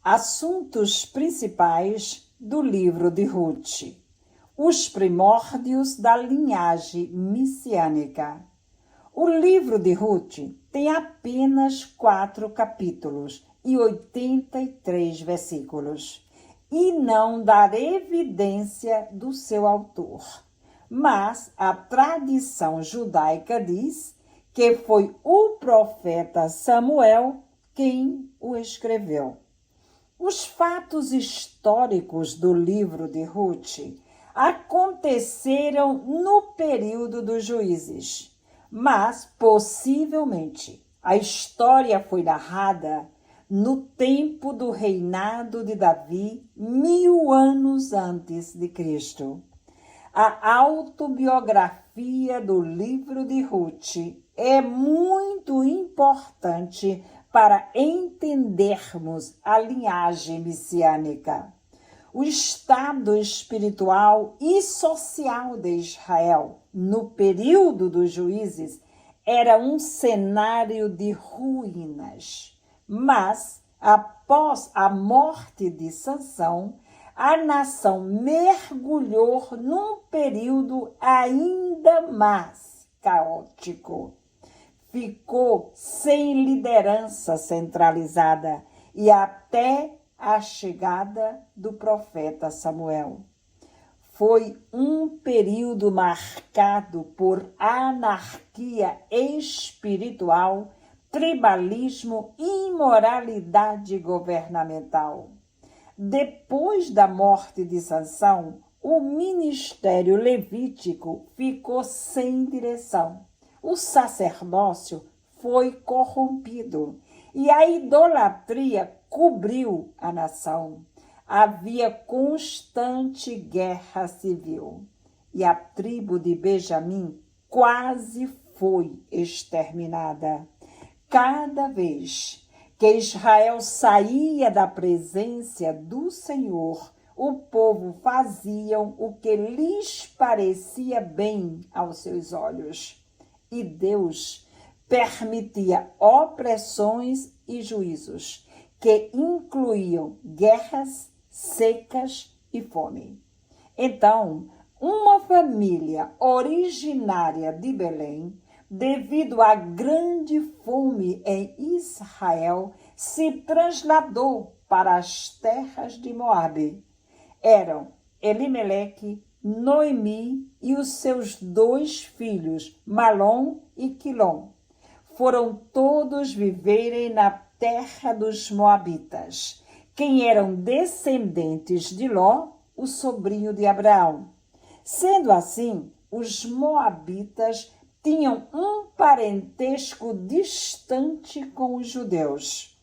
Assuntos principais do livro de Ruth. Os primórdios da linhagem messiânica. O livro de Ruth tem apenas 4 capítulos e 83 versículos, e não dá evidência do seu autor. Mas a tradição judaica diz que foi o profeta Samuel quem o escreveu. Os fatos históricos do livro de Ruth aconteceram no período dos juízes, mas possivelmente a história foi narrada no tempo do reinado de Davi, 1000 anos antes de Cristo. A autobiografia do livro de Ruth é muito importante para entendermos a linhagem messiânica. O estado espiritual e social de Israel, no período dos juízes, era um cenário de ruínas. Mas, após a morte de Sansão, a nação mergulhou num período ainda mais caótico. Ficou sem liderança centralizada e até a chegada do profeta Samuel. Foi um período marcado por anarquia espiritual, tribalismo e imoralidade governamental. Depois da morte de Sansão, o ministério levítico ficou sem direção. O sacerdócio foi corrompido e a idolatria cobriu a nação. Havia constante guerra civil e a tribo de Benjamim quase foi exterminada. Cada vez que Israel saía da presença do Senhor, o povo fazia o que lhes parecia bem aos seus olhos. E Deus permitia opressões e juízos, que incluíam guerras, secas e fome. Então, uma família originária de Belém, devido à grande fome em Israel, se trasladou para as terras de Moabe. Eram Elimeleque, Noemi e os seus 2 filhos, Malom e Quilom. Foram todos viverem na terra dos Moabitas, quem eram descendentes de Ló, o sobrinho de Abraão. Sendo assim, os Moabitas tinham um parentesco distante com os judeus.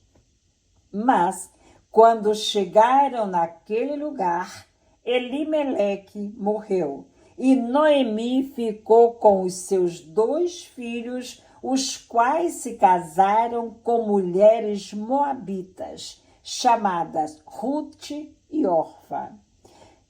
Mas, quando chegaram naquele lugar, Elimeleque morreu e Noemi ficou com os seus 2 filhos, os quais se casaram com mulheres moabitas, chamadas Ruth e Orfa.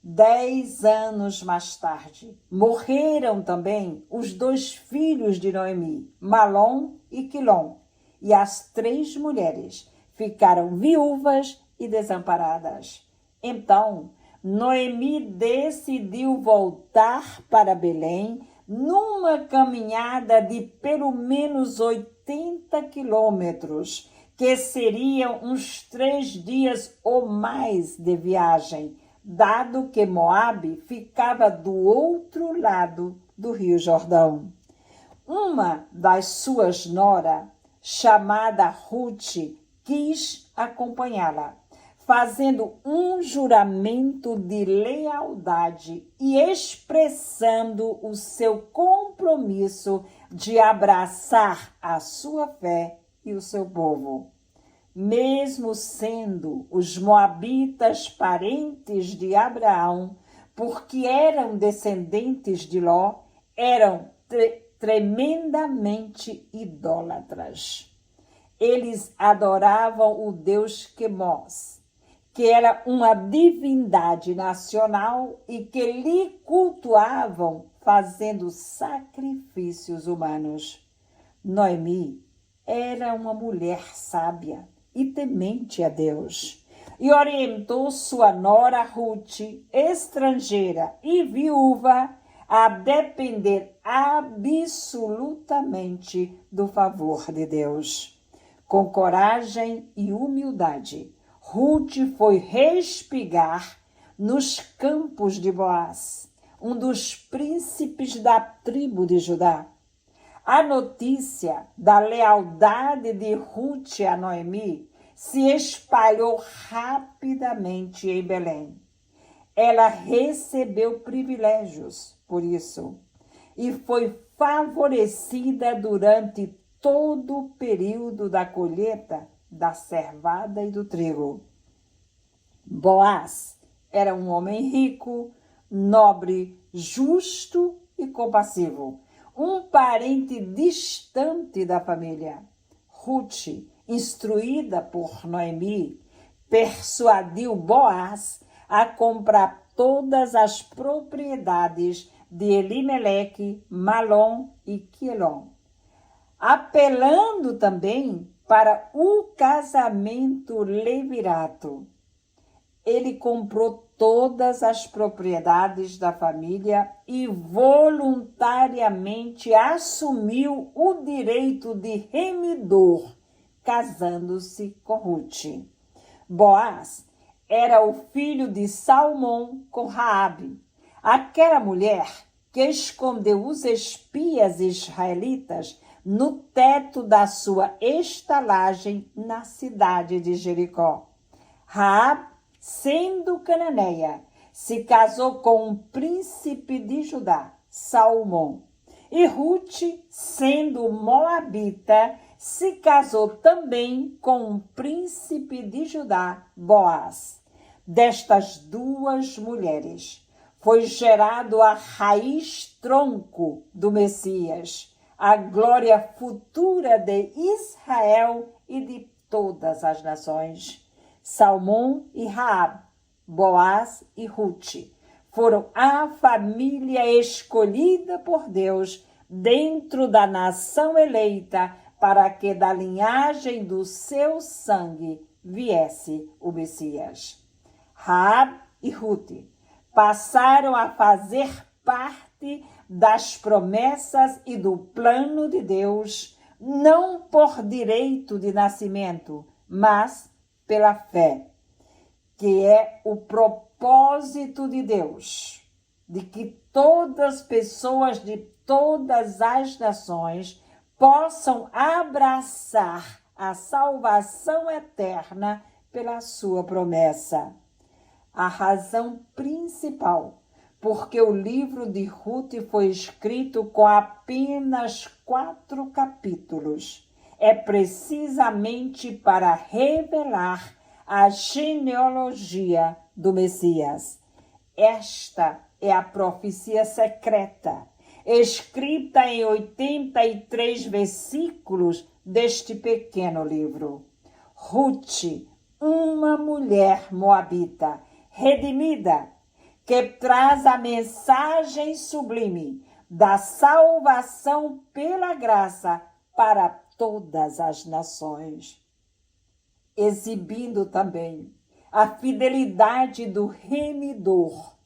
10 anos mais tarde, morreram também os 2 filhos de Noemi, Malom e Quilom, e as 3 mulheres ficaram viúvas e desamparadas. Então, Noemi decidiu voltar para Belém numa caminhada de pelo menos 80 quilômetros, que seriam uns 3 dias ou mais de viagem, dado que Moabe ficava do outro lado do Rio Jordão. Uma das suas noras, chamada Ruth, quis acompanhá-la, fazendo um juramento de lealdade e expressando o seu compromisso de abraçar a sua fé e o seu povo. Mesmo sendo os moabitas parentes de Abraão, porque eram descendentes de Ló, eram tremendamente idólatras. Eles adoravam o deus Quemós, que era uma divindade nacional e que lhe cultuavam fazendo sacrifícios humanos. Noemi era uma mulher sábia e temente a Deus. e orientou sua nora Ruth, estrangeira e viúva, a depender absolutamente do favor de Deus. Com coragem e humildade, Ruth foi respigar nos campos de Boaz, um dos príncipes da tribo de Judá. A notícia da lealdade de Ruth a Noemi se espalhou rapidamente em Belém. Ela recebeu privilégios por isso e foi favorecida durante todo o período da colheita da cevada e do trigo. Boaz era um homem rico, nobre, justo e compassivo, um parente distante da família. Ruth, instruída por Noemi, persuadiu Boaz a comprar todas as propriedades de Elimeleque, Malom e Quilom, apelando também para o casamento levirato. Ele comprou todas as propriedades da família e voluntariamente assumiu o direito de remidor, casando-se com Ruth. Boaz era o filho de Salmão com Raabe, aquela mulher que escondeu os espias israelitas no teto da sua estalagem na cidade de Jericó. Raabe, sendo cananeia, se casou com um príncipe de Judá, Salmão. E Ruth, sendo moabita, se casou também com um príncipe de Judá, Boaz. Destas duas mulheres foi gerado a raiz-tronco do Messias, a glória futura de Israel e de todas as nações. Salmão e Raabe, Boaz e Ruth foram a família escolhida por Deus dentro da nação eleita para que da linhagem do seu sangue viesse o Messias. Raabe e Ruth passaram a fazer parte das promessas e do plano de Deus, não por direito de nascimento, mas pela fé, que é o propósito de Deus, de que todas as pessoas de todas as nações possam abraçar a salvação eterna pela sua promessa. A razão principal porque o livro de Ruth foi escrito com apenas 4 capítulos é precisamente para revelar a genealogia do Messias. Esta é a profecia secreta, escrita em 83 versículos deste pequeno livro. Ruth, uma mulher moabita, redimida, que traz a mensagem sublime da salvação pela graça para todas as nações, exibindo também a fidelidade do remidor,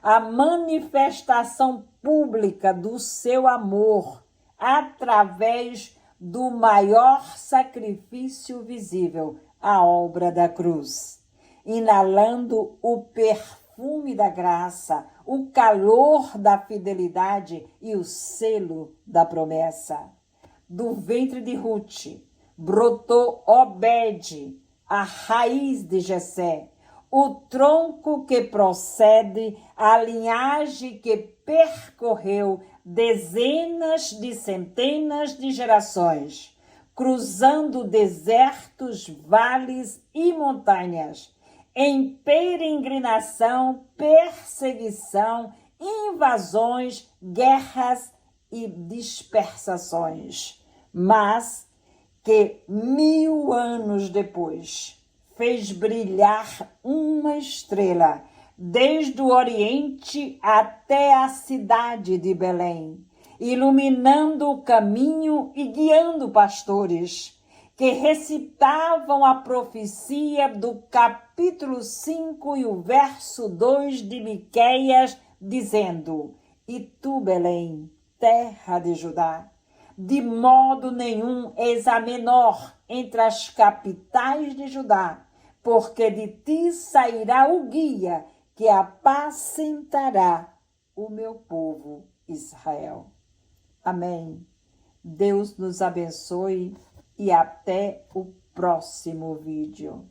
a manifestação pública do seu amor através do maior sacrifício visível, a obra da cruz, inalando o perfume da graça, o calor da fidelidade e o selo da promessa. Do ventre de Ruth brotou Obed, a raiz de Jessé, o tronco que procede, a linhagem que percorreu dezenas de centenas de gerações, cruzando desertos, vales e montanhas, em peregrinação, perseguição, invasões, guerras e dispersações, mas que 1000 anos depois fez brilhar uma estrela desde o Oriente até a cidade de Belém, iluminando o caminho e guiando pastores, que recitavam a profecia do capítulo 5 e o verso 2 de Miqueias, dizendo: E tu, Belém, terra de Judá, de modo nenhum és a menor entre as capitais de Judá, porque de ti sairá o guia que apacentará o meu povo Israel. Amém. Deus nos abençoe e até o próximo vídeo.